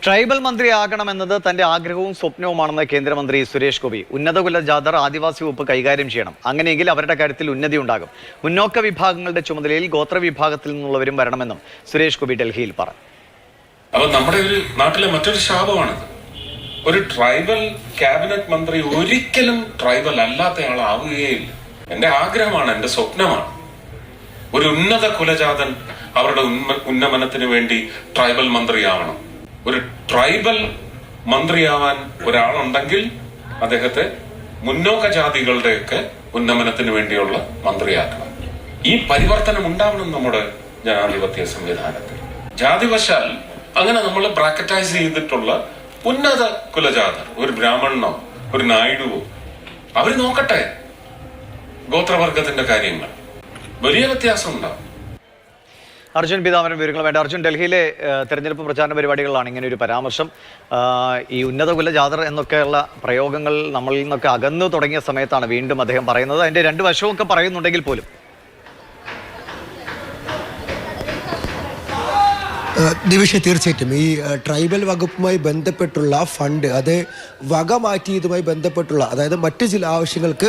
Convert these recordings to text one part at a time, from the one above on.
Tribal മന്ത്രിയാകണമെന്നത് തന്റെ ആഗ്രഹവും സ്വപ്നവുമാണെന്ന് കേന്ദ്രമന്ത്രി സുരേഷ് ഗോപി. ഉന്നതകുല ജാഥർ ആദിവാസി വകുപ്പ് കൈകാര്യം ചെയ്യണം. അങ്ങനെയെങ്കിൽ അവരുടെ കാര്യത്തിൽ ഉന്നതി ഉണ്ടാകും. മുന്നോക്ക വിഭാഗങ്ങളുടെ ചുമതലയിൽ ഗോത്ര വിഭാഗത്തിൽ നിന്നുള്ളവരും വരണമെന്നും സുരേഷ് ഗോപി ഡൽഹിയിൽ പറഞ്ഞു. അപ്പോൾ നമ്മുടെ ഒരു നാട്ടിലെ മറ്റൊരു ശാപമാണിത്. ഒരു ട്രൈബൽ ക്യാബിനറ്റ് മന്ത്രി ഒരിക്കലും ട്രൈബൽ അല്ലാത്തയാളാവുകയില്ല. എന്റെ ആഗ്രഹമാണ്, എന്റെ സ്വപ്നമാണ് ഒരു ഉന്നത കുലജാതൻ അവരുടെ ഉന്നമനത്തിന് വേണ്ടി ട്രൈബൽ മന്ത്രിയാവണം. ഒരു ട്രൈബൽ മന്ത്രിയാവാൻ ഒരാളുണ്ടെങ്കിൽ അദ്ദേഹത്തെ മുന്നോക്ക ജാതികളുടെയൊക്കെ ഉന്നമനത്തിന് വേണ്ടിയുള്ള മന്ത്രിയാക്കണം. ഈ പരിവർത്തനം ഉണ്ടാവണം നമ്മുടെ ജനാധിപത്യ സംവിധാനത്തിൽ. ജാതിവശാൽ അങ്ങനെ നമ്മൾ ബ്രാക്കറ്റൈസ് ചെയ്തിട്ടുള്ള ഉന്നത കുലജാതർ, ഒരു ബ്രാഹ്മണനോ ഒരു നായിഡുവോ, അവർ നോക്കട്ടെ ഗോത്രവർഗത്തിന്റെ കാര്യങ്ങൾ. വലിയ വ്യത്യാസം ഉണ്ടാവും. അർജുൻ പിതാമരൻ വിവരങ്ങൾ വേണ്ട. അർജുൻ, ഡൽഹിയിലെ തെരഞ്ഞെടുപ്പ് പ്രചാരണ പരിപാടികളാണ് ഇങ്ങനെ ഒരു പരാമർശം. ഈ ഉന്നതകുല ജാഥർ എന്നൊക്കെയുള്ള പ്രയോഗങ്ങൾ നമ്മളിൽ നിന്നൊക്കെ അകന്നു തുടങ്ങിയ സമയത്താണ് വീണ്ടും അദ്ദേഹം പറയുന്നത്. അതിന്റെ രണ്ട് വശവും ഒക്കെ പറയുന്നുണ്ടെങ്കിൽ പോലും ദിവിഷ, തീർച്ചയായിട്ടും ഈ ട്രൈബൽ വകുപ്പുമായി ബന്ധപ്പെട്ടുള്ള ഫണ്ട് അത് വകമാറ്റിയതുമായി ബന്ധപ്പെട്ടുള്ള, അതായത് മറ്റ് ചില ആവശ്യങ്ങൾക്ക്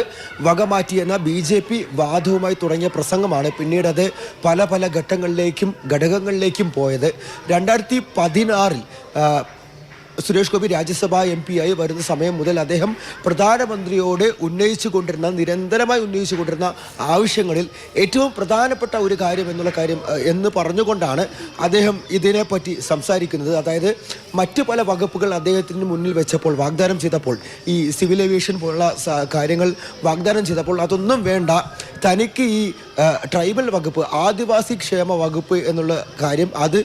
വകമാറ്റിയെന്ന BJP വാദവുമായി തുടങ്ങിയ പ്രസംഗമാണ് പിന്നീട് അത് പല പല ഘടകങ്ങളിലേക്കും പോയത്. 2016 സുരേഷ് ഗോപി രാജ്യസഭാ MP ആയി വരുന്ന സമയം മുതൽ അദ്ദേഹം പ്രധാനമന്ത്രിയോട് നിരന്തരമായി ഉന്നയിച്ചുകൊണ്ടിരുന്ന ആവശ്യങ്ങളിൽ ഏറ്റവും പ്രധാനപ്പെട്ട ഒരു കാര്യം എന്ന് പറഞ്ഞുകൊണ്ടാണ് അദ്ദേഹം ഇതിനെപ്പറ്റി സംസാരിക്കുന്നത്. അതായത് മറ്റു പല വകുപ്പുകൾ അദ്ദേഹത്തിന് മുന്നിൽ വെച്ചപ്പോൾ, വാഗ്ദാനം ചെയ്തപ്പോൾ, ഈ സിവിൽ ഏവിയേഷൻ പോലുള്ള കാര്യങ്ങൾ വാഗ്ദാനം ചെയ്തപ്പോൾ അതൊന്നും വേണ്ട, തനിക്ക് ഈ ട്രൈബൽ വകുപ്പ്, ആദിവാസി ക്ഷേമ വകുപ്പ് എന്നുള്ള കാര്യം അത്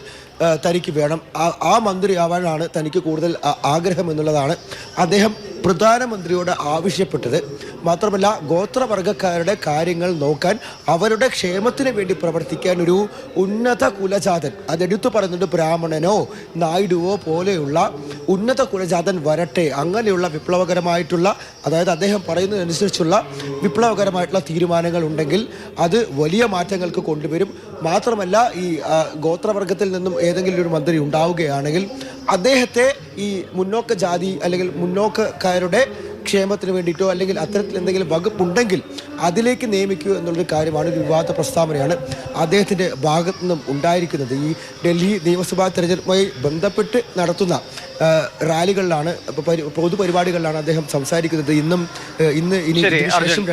തനിക്ക് വേണം, ആ മന്ത്രിയാവാനാണ് തനിക്ക് കൂടുതൽ ആഗ്രഹം എന്നുള്ളതാണ് അദ്ദേഹം പ്രധാനമന്ത്രിയോട് ആവശ്യപ്പെട്ടത്. മാത്രമല്ല, ഗോത്രവർഗക്കാരുടെ കാര്യങ്ങൾ നോക്കാൻ, അവരുടെ ക്ഷേമത്തിന് വേണ്ടി പ്രവർത്തിക്കാൻ ഒരു ഉന്നത കുലജാതൻ, അതെടുത്തു പറയുന്നുണ്ട്, ബ്രാഹ്മണനോ നായിഡുവോ പോലെയുള്ള ഉന്നത കുലജാതൻ വരട്ടെ. അങ്ങനെയുള്ള വിപ്ലവകരമായിട്ടുള്ള, അതായത് അദ്ദേഹം പറയുന്നതനുസരിച്ചുള്ള വിപ്ലവകരമായിട്ടുള്ള തീരുമാനങ്ങൾ ഉണ്ടെങ്കിൽ അത് വലിയ മാറ്റങ്ങൾക്ക് കൊണ്ടുവരും. മാത്രമല്ല, ഈ ഗോത്രവർഗത്തിൽ നിന്നും ഏതെങ്കിലും ഒരു മന്ത്രി ഉണ്ടാവുകയാണെങ്കിൽ അദ്ദേഹത്തെ ഈ മുന്നോക്ക ജാതി അല്ലെങ്കിൽ മുന്നോക്കക്കാരുടെ ക്ഷേമത്തിന് വേണ്ടിയിട്ടോ അല്ലെങ്കിൽ അത്തരത്തിൽ എന്തെങ്കിലും വകുപ്പുണ്ടെങ്കിൽ അതിലേക്ക് നിയമിക്കുക എന്നുള്ളൊരു കാര്യമാണ്, ഒരു വിവാദ പ്രസ്താവനയാണ് അദ്ദേഹത്തിൻ്റെ ഭാഗത്തു നിന്നും ഉണ്ടായിരിക്കുന്നത്. ഈ ഡൽഹി നിയമസഭാ തെരഞ്ഞെടുപ്പുമായി ബന്ധപ്പെട്ട് നടത്തുന്ന റാലികളിലാണ്, പൊതുപരിപാടികളിലാണ് അദ്ദേഹം സംസാരിക്കുന്നത്. ഇന്ന് ശേഷം